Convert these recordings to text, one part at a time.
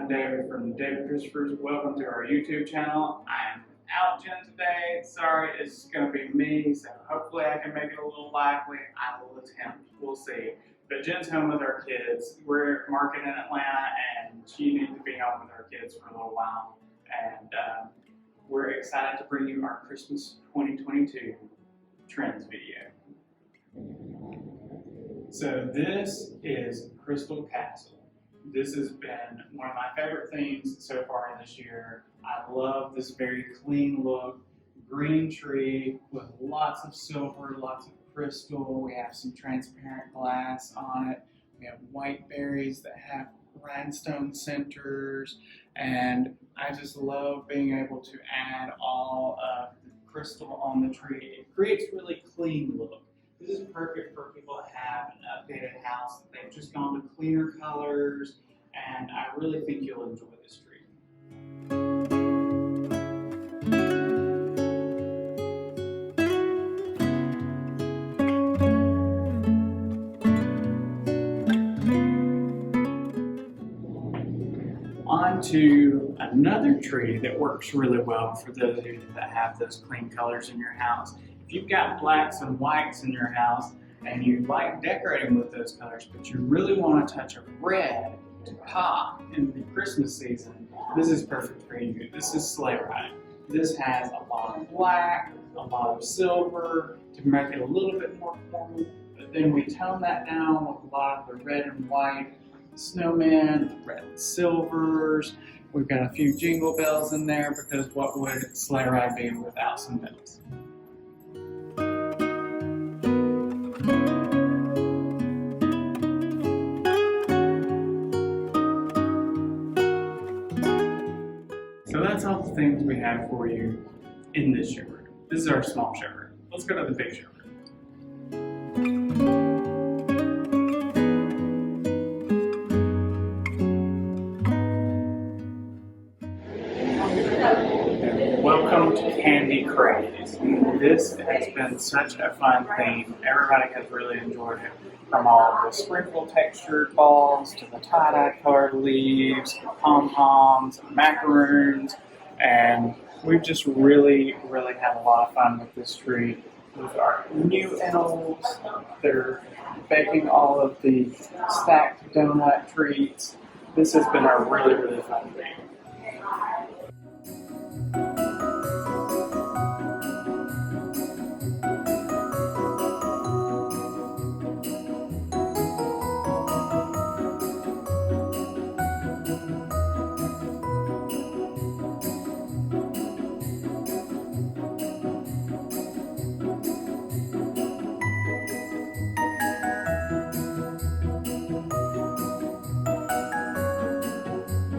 I'm David from David Christopher's. Welcome to our YouTube channel. I'm out Jen today. Sorry, it's going to be me, so hopefully I can make it a little lively. I will attempt. We'll see. But Jen's home with our kids. We're marketing in Atlanta, and she needs to be home with our kids for a little while. And we're excited to bring you our Christmas 2022 trends video. So this is Crystal Castle. This has been one of my favorite themes so far this year. I love this very clean look, green tree with lots of silver, lots of crystal. We have some transparent glass on it. We have white berries that have rhinestone centers, and I just love being able to add all of the crystal on the tree. It creates a really clean look. This is perfect for people that have an updated house. They've just gone to cleaner colors, and I really think you'll enjoy this tree. On to another tree that works really well for those of you that have those clean colors in your house. If you've got blacks and whites in your house and you like decorating with those colors, but you really want a touch of red to pop in the Christmas season, this is perfect for you. This is sleigh ride. This has a lot of black, a lot of silver to make it a little bit more formal, but then we tone that down with a lot of the red and white snowmen, red and silvers. We've got a few jingle bells in there because what would sleigh ride be without some bells? So that's all the things we have for you in this showroom. This is our small showroom. Let's go to the big showroom. Welcome to Candy Craze. This has been such a fun theme. Everybody has really enjoyed it. From all the sprinkle textured balls to the tie-dye colored leaves, pom-poms, macaroons, and we've just really had a lot of fun with this tree. With our new elves, they're baking all of the stacked donut treats. This has been a really fun theme.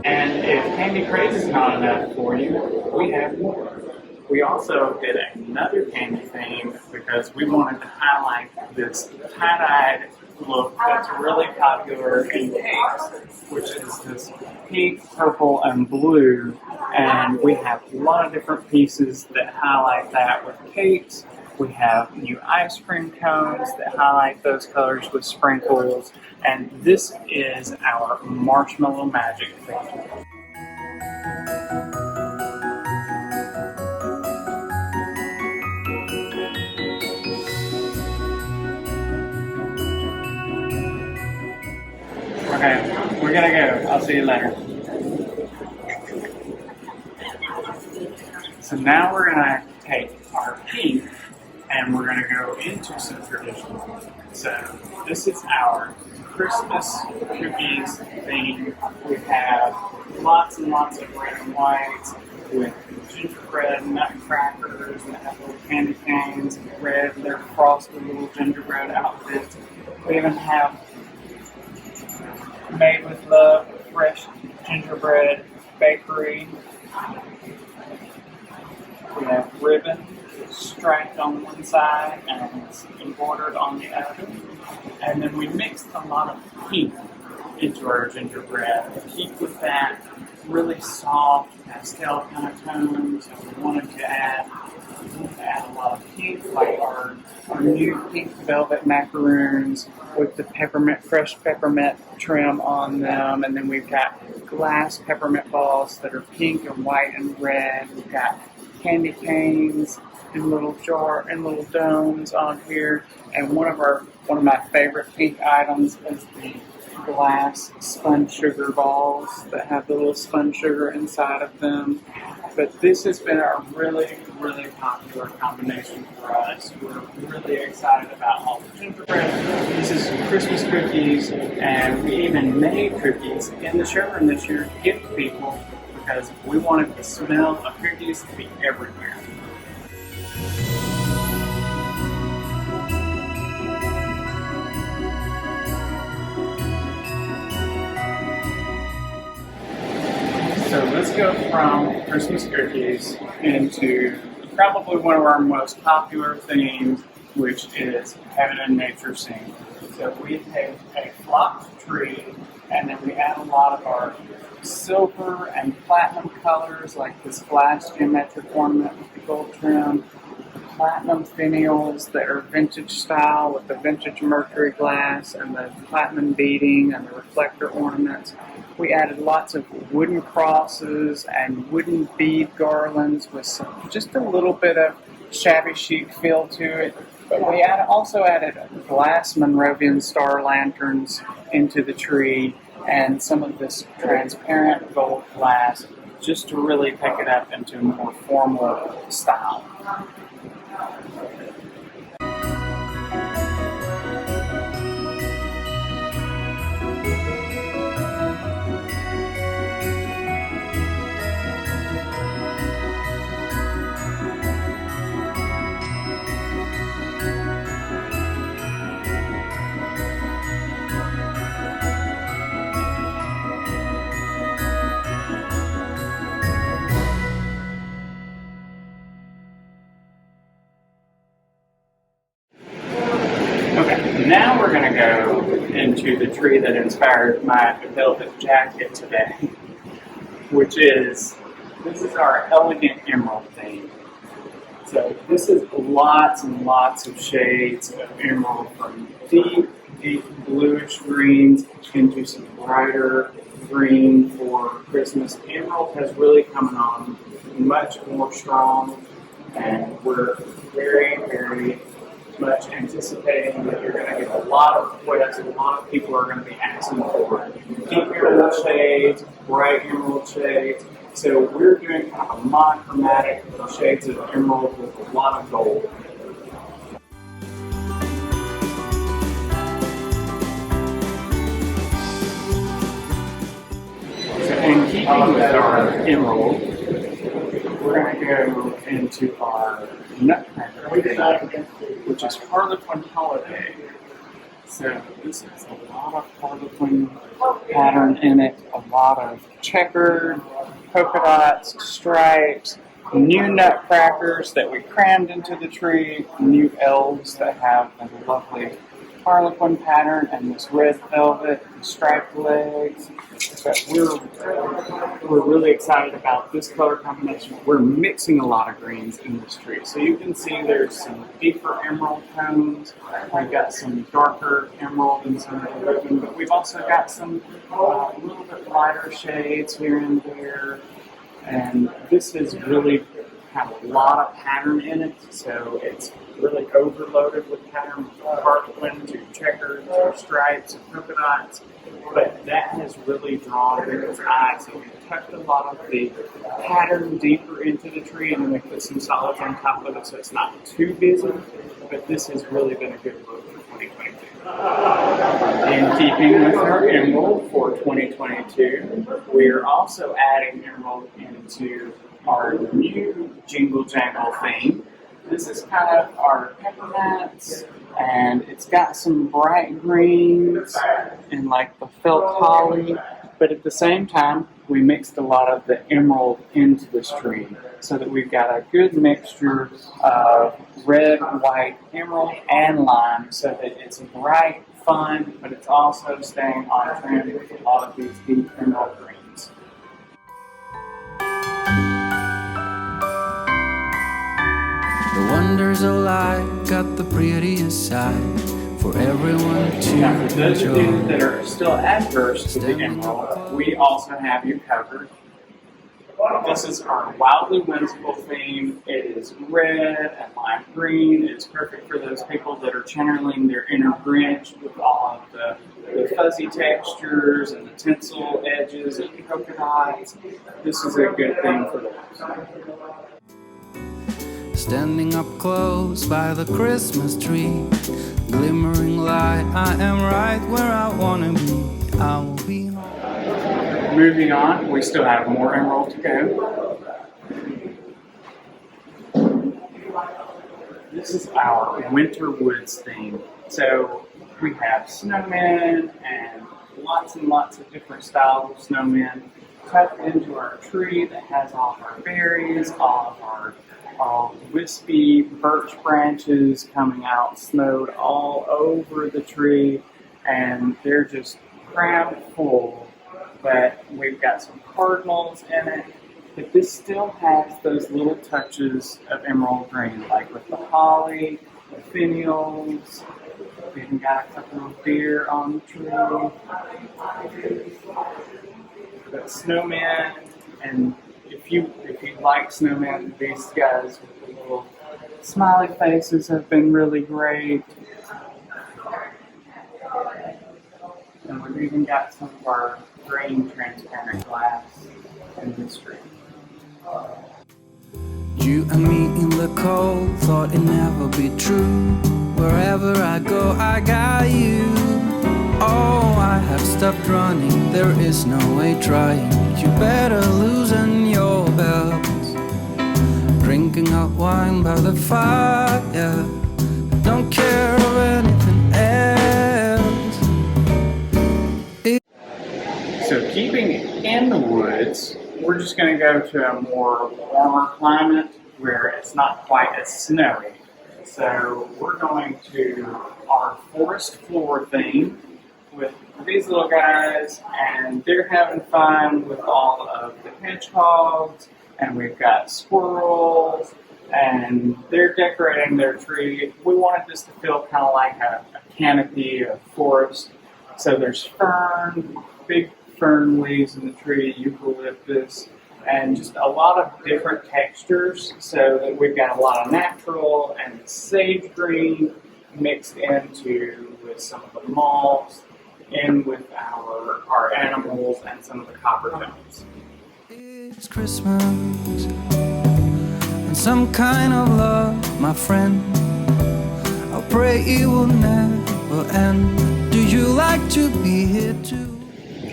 And if Candy Craze is not enough for you, we have more. We also did another candy theme because we wanted to highlight this tie-dyed look that's really popular in cakes, which is this pink, purple, and blue. And we have a lot of different pieces that highlight that with cakes. We have new ice cream cones that highlight those colors with sprinkles. And this is our Marshmallow Magic theme. Okay, we're gonna go. I'll see you later. So now we're gonna take our pink and we're gonna go into some traditional. So this is our Christmas cookies theme. We have lots and lots of red and whites with gingerbread nutcrackers that have little candy canes, red, they're frosted little gingerbread outfits. We even have Made with Love fresh gingerbread bakery. We have ribbon striped on one side and it's embroidered on the other. And then we mixed a lot of pink into our gingerbread to keep with that really soft pastel kind of tone. So we wanted to add a lot of pink, like our new pink velvet macaroons with the fresh peppermint trim on them. And then we've got glass peppermint balls that are pink and white and red. We've got candy canes in little domes on here. And one of my favorite pink items is the glass spun sugar balls that have the little spun sugar inside of them. But this has been a really, really popular combination for us. We're really excited about all the gingerbread. This is Christmas cookies, and we even made cookies in the showroom this year to give to people because we wanted the smell of cookies to be everywhere. So let's go from Christmas cookies into probably one of our most popular themes, which is Heaven and Nature scene. So we take a flocked tree and then we add a lot of our silver and platinum colors, like this glass geometric ornament with the gold trim, the platinum finials that are vintage style with the vintage mercury glass and the platinum beading and the reflector ornaments. We added lots of wooden crosses and wooden bead garlands with just a little bit of shabby chic feel to it. But we also added glass Monrovian star lanterns into the tree and some of this transparent gold glass just to really pick it up into a more formal style. Okay, now we're going to go into the tree that inspired my velvet jacket today, which is, this is our elegant emerald theme. So this is lots and lots of shades of emerald, from deep, deep bluish greens into some brighter green for Christmas. Emerald has really come on much more strong, and we're very, very much anticipating that you're going to get a lot of requests. A lot of people are going to be asking for deep emerald shades, bright emerald shades. So we're doing kind of a monochromatic shades of emerald with a lot of gold. So in keeping with our emerald, we're going to go into our nutcracker theme, which is Harlequin Holiday. So this is a lot of Harlequin pattern in it, a lot of checkered polka dots, stripes, new nutcrackers that we crammed into the tree, new elves that have a lovely Harlequin pattern and this red velvet and striped legs. But we're really excited about this color combination. We're mixing a lot of greens in this tree. So you can see there's some deeper emerald tones. We've got some darker emerald and some ribbon, but we've also got some a little bit lighter shades here and there. And this is really have a lot of pattern in it, so it's really overloaded with pattern, from harlequin to checkers to stripes and polka dots. But that has really drawn people's eyes. So we tucked a lot of the pattern deeper into the tree, and then we put some solids on top of it so it's not too busy. But this has really been a good look for 2022. In keeping with our emerald for 2022, we are also adding emerald into our new Jingle Jangle theme. This is kind of our peppermints, and it's got some bright greens and like the felt holly, but at the same time, we mixed a lot of the emerald into this tree so that we've got a good mixture of red, white, emerald, and lime so that it's bright, fun, but it's also staying on trend with a lot of these deep emerald greens. The wonders of life got the prettiest side for everyone to Now, for those of you enjoy. that are still adverse to the emerald, we also have you covered. This is our wildly whimsical theme. It is red and lime green. It's perfect for those people that are channeling their inner Grinch with all of the fuzzy textures and the tinsel edges and polka dots. This is a good thing for those. Standing up close by the Christmas tree, glimmering light, I am right where I wanna be. I will be home. Moving on, we still have more emerald to go. This is our winter woods theme. So we have snowmen and lots of different styles of snowmen tucked into our tree that has all of our berries, all of our wispy birch branches coming out, snowed all over the tree, and they're just crammed full. But we've got some cardinals in it, but this still has those little touches of emerald green, like with the holly, the finials. We even got a couple of deer on the tree. But snowman, and if you like snowman, these guys with the little smiley faces have been really great. And we've even got some of our green transparent glass in this tree. You and me in the cold, thought it'd never be true. Wherever I go, I got you. Oh, I have stopped running, there is no way trying. You better loosen your belts. Drinking hot wine by the fire, don't care of anything else. So keeping in the woods, we're just going to go to a more warmer climate where it's not quite as snowy. So we're going to our forest floor theme with these little guys, and they're having fun with all of the hedgehogs, and we've got squirrels, and they're decorating their tree. We wanted this to feel kind of like a canopy of forest. So there's fern, big fern leaves in the tree, eucalyptus, and just a lot of different textures, so that we've got a lot of natural and sage green mixed into with some of the malts, in with our animals and some of the copper tones. It's Christmas and some kind of love, my friend. I pray it will never end. Do you like to be here too?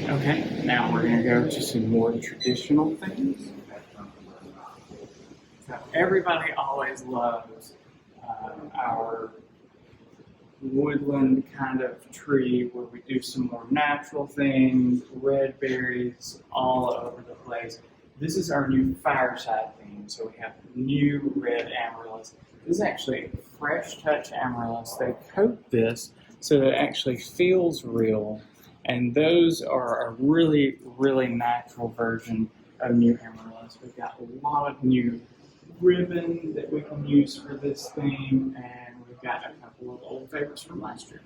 Okay, now we're going to go to some more traditional things. So everybody always loves our woodland kind of tree where we do some more natural things, red berries all over the place. This is our new Fireside theme, so we have new red amaryllis. This is actually a fresh touch amaryllis. They coat this so that it actually feels real. And those are a really, really natural version of new amaryllis. We've got a lot of new ribbon that we can use for this theme, and we've got a couple of old favorites from last year.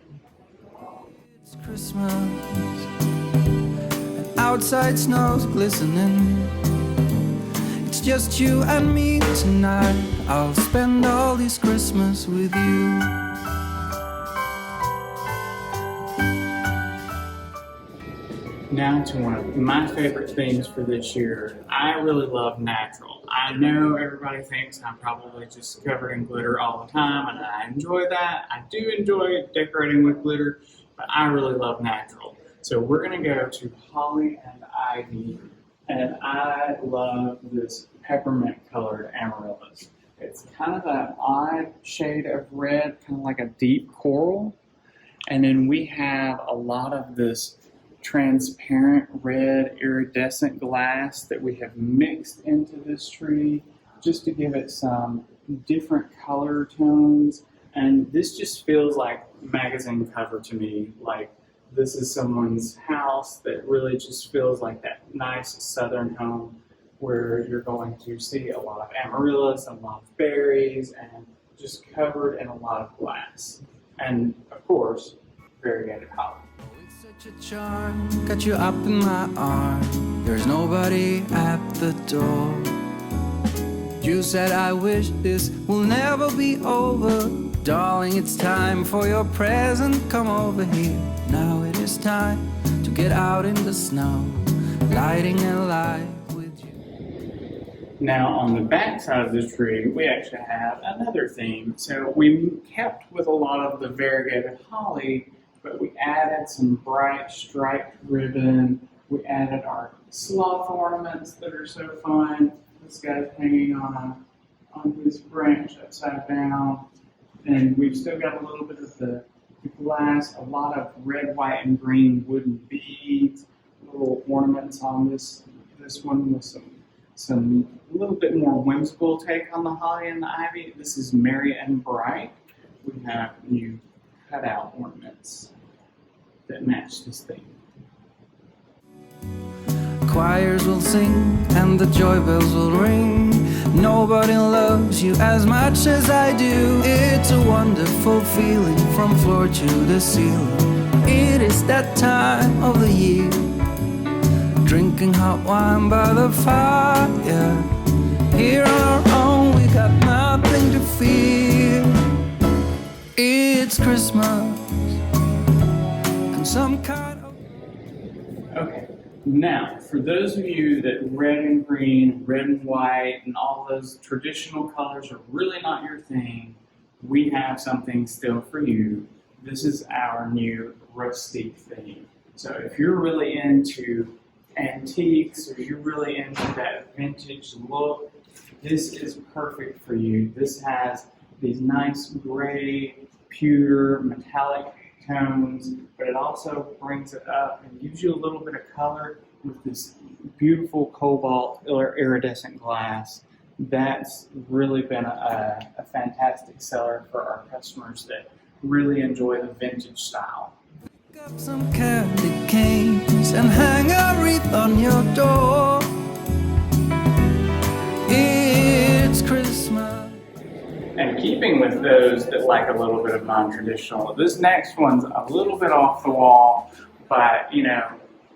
It's Christmas and outside snow's glistening. It's just you and me tonight. I'll spend all this Christmas with you. Now to one of my favorite themes for this year. I really love natural. I know everybody thinks I'm probably just covered in glitter all the time, and I enjoy that. I do enjoy decorating with glitter, but I really love natural. So we're going to go to holly and ivy, and I love this peppermint colored amaryllis. It's kind of an odd shade of red, kind of like a deep coral, and then we have a lot of this transparent red iridescent glass that we have mixed into this tree just to give it some different color tones, and this just feels like magazine cover to me. Like this is someone's house that really just feels like that nice southern home. where you're going to see a lot of amaryllis, a lot of berries, and just covered in a lot of glass. And of course, variegated holly. It's such a charm, got you up in my arm. There's nobody at the door. You said I wish this will never be over. Darling, it's time for your present. Come over here. Now it is time to get out in the snow, lighting a light with you. Now on the back side of the tree, we actually have another theme. So we kept with a lot of the variegated holly, but we added some bright striped ribbon. We added our sloth ornaments that are so fun. This guy's hanging on his branch upside down. And we've still got a little bit of the glass, a lot of red, white, and green wooden beads, little ornaments on this one with some a little bit more whimsical take on the holly and the ivy. This is merry and bright. We have new cutout ornaments that match this theme. Choirs will sing and the joy bells will ring. Nobody loves you as much as I do. It's a wonderful feeling from floor to the ceiling. It is that time of the year, drinking hot wine by the fire. Here on our own, we got nothing to fear. It's Christmas and some kind of... Okay. Now, for those of you that red and green, red and white, and all those traditional colors are really not your thing, we have something still for you. This is our new Roasty theme. So if you're really into antiques or you're really into that vintage look, this is perfect for you. This has these nice gray, pewter, metallic tones, but it also brings it up and gives you a little bit of color with this beautiful cobalt or iridescent glass. That's really been a fantastic seller for our customers that really enjoy the vintage style. Pick up some candy canes and hang a wreath on your door. It's Christmas. And keeping with those that like a little bit of non-traditional, this next one's a little bit off the wall, but you know,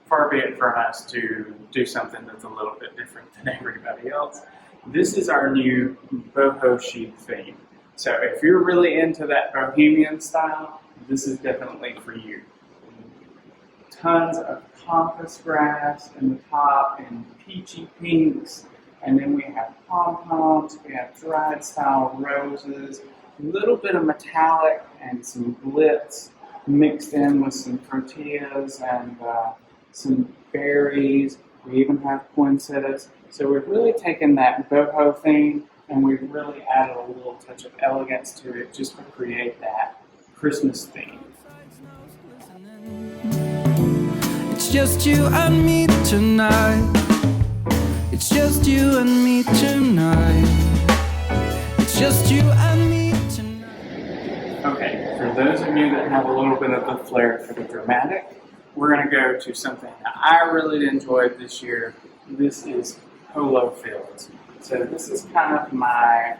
far be it from us to do something that's a little bit different than everybody else. This is our new Boho Sheep theme. So if you're really into that bohemian style, this is definitely for you. Tons of pampas grass in the top and peachy pinks. And then we have pom-poms, we have dried style roses, a little bit of metallic and some glitz mixed in with some tortillas and some berries. We even have poinsettias. So we've really taken that boho theme and we've really added a little touch of elegance to it just to create that Christmas theme. It's just you and me tonight. It's just you and me tonight. It's just you and me tonight. Okay, for those of you that have a little bit of the flair for the dramatic, we're going to go to something that I really enjoyed this year. This is Polo Fields. So this is kind of my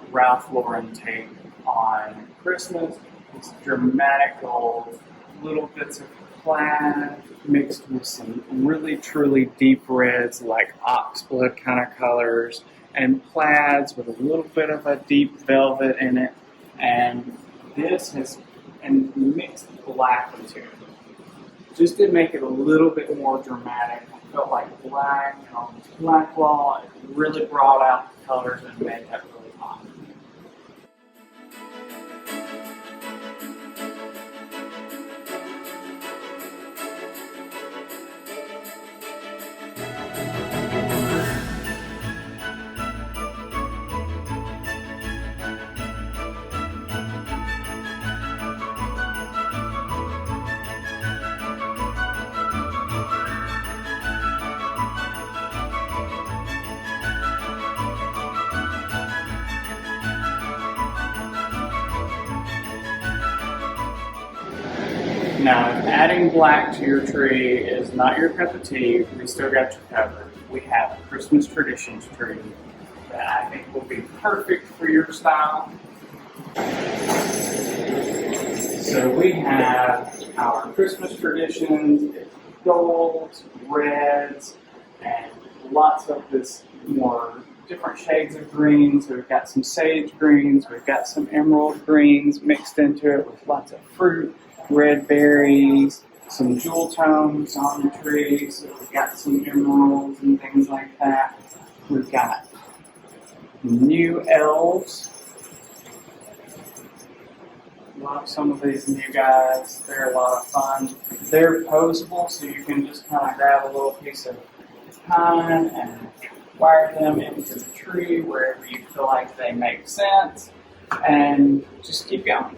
Ralph Lauren take on Christmas. It's dramatic gold, little bits of plaid mixed with some really truly deep reds like oxblood kind of colors and plaids with a little bit of a deep velvet in it, and this has and mixed black into it just to make it a little bit more dramatic. I felt like black and on this black wall, it really brought out the colors and made that really pop. Now, if adding black to your tree is not your cup of tea, we still got you covered. we have a Christmas traditions tree that I think will be perfect for your style. So we have our Christmas traditions, golds, reds, and lots of this more different shades of greens. We've got some sage greens, we've got some emerald greens mixed into it with lots of fruit, red berries, some jewel tones on the tree. So we've got some emeralds and things like that. We've got new elves. Love some of these new guys. They're a lot of fun. They're posable, so you can just kind of grab a little piece of pine and wire them into the tree wherever you feel like they make sense, and just keep going.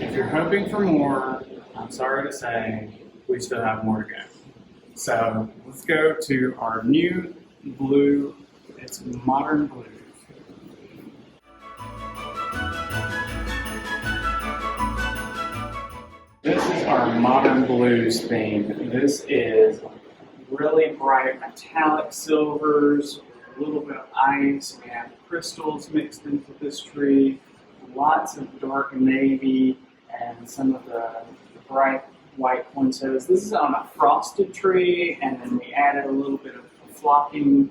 If you're hoping for more, I'm sorry to say, we still have more to go. So let's go to our new blue. It's modern blue. This is our modern blues theme. This is really bright metallic silvers, a little bit of ice. We have crystals mixed into this tree, lots of dark navy, and some of the bright white poinsettias. This is on a frosted tree, and then we added a little bit of flocking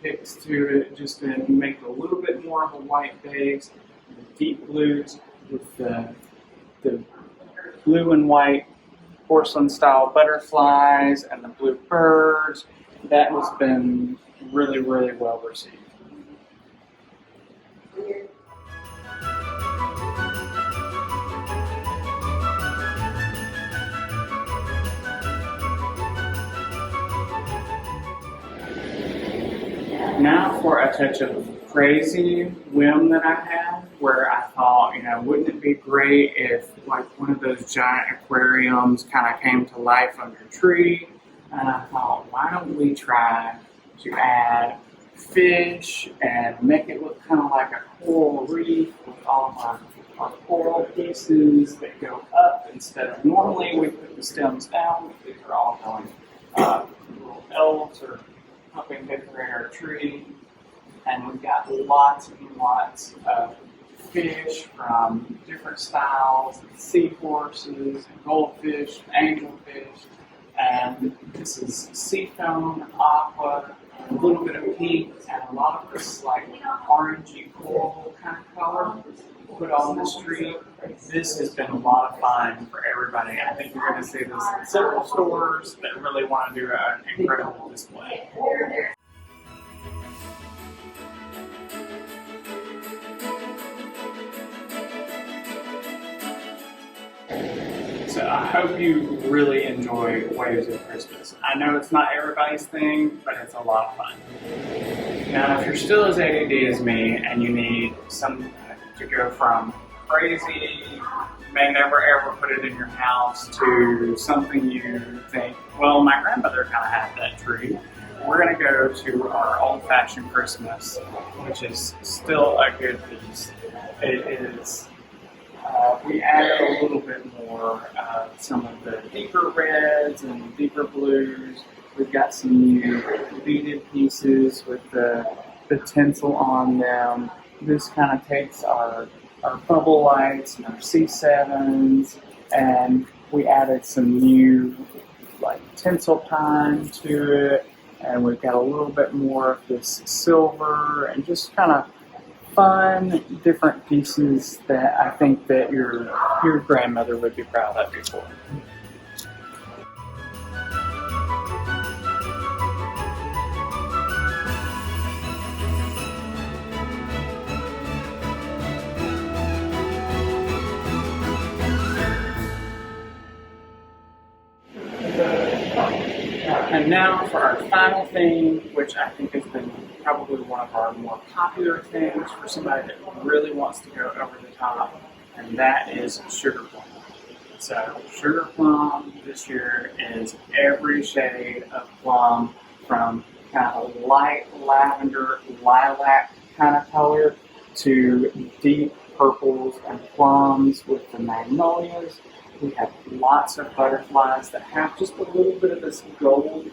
picks to it just to make it a little bit more of a white base. The deep blues with the blue and white porcelain style butterflies and the blue birds. That has been really, really well received. Now for a touch of crazy whim that I had, where I thought, wouldn't it be great if like one of those giant aquariums kind of came to life on your tree? And I thought, why don't we try to add fish and make it look kind of like a coral reef with all of our coral pieces that go up instead of normally we put the stems down. These are all going little elves or helping decorate our tree. And we've got lots and lots of fish from different styles, seahorses, and goldfish, and angelfish. And this is seafoam, aqua, a little bit of pink, and a lot of this like orangey coral kind of color put on this tree. This has been a lot of fun for everybody. I think you're going to see this in several stores that really want to do an incredible display. So I hope you really enjoy Waves of Christmas. I know it's not everybody's thing, but it's a lot of fun. Now, if you're still as ADD as me and you need some to go from crazy, may never ever put it in your house, to something you think, well, my grandmother kind of had that tree, we're going to go to our old-fashioned Christmas, which is still a good piece. It is. We added a little bit more some of the deeper reds and deeper blues. We've got some new beaded pieces with the tinsel on them. This kind of takes our bubble lights and our C7s, and we added some new like tinsel pine to it, and we've got a little bit more of this silver and just kind of fun, different pieces that I think that your grandmother would be proud of you for. And now for our final theme, which I think has been probably one of our more popular things for somebody that really wants to go over the top, and that is sugar plum. So sugar plum this year is every shade of plum, from kind of light lavender, lilac kind of color to deep purples and plums with the magnolias. We have lots of butterflies that have just a little bit of this gold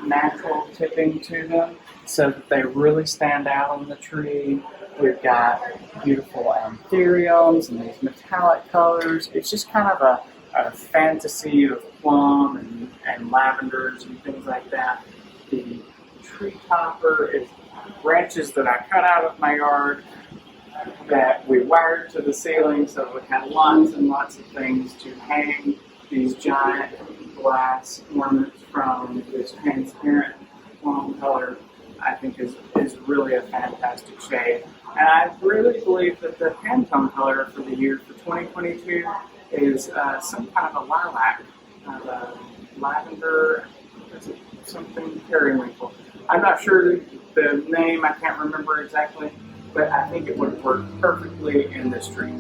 natural tipping to them so that they really stand out on the tree. We've got beautiful anthuriums and these metallic colors. It's just kind of a fantasy of plum and lavenders and things like that. The tree topper is branches that I cut out of my yard that we wired to the ceiling, so we had lots and lots of things to hang these giant glass ornaments from. This transparent plum color, I think, is really a fantastic shade. And I really believe that the Pantone color for the year for 2022 is some kind of a lilac, lavender, something periwinkle. I'm not sure the name, I can't remember exactly, but I think it would work perfectly in this tree.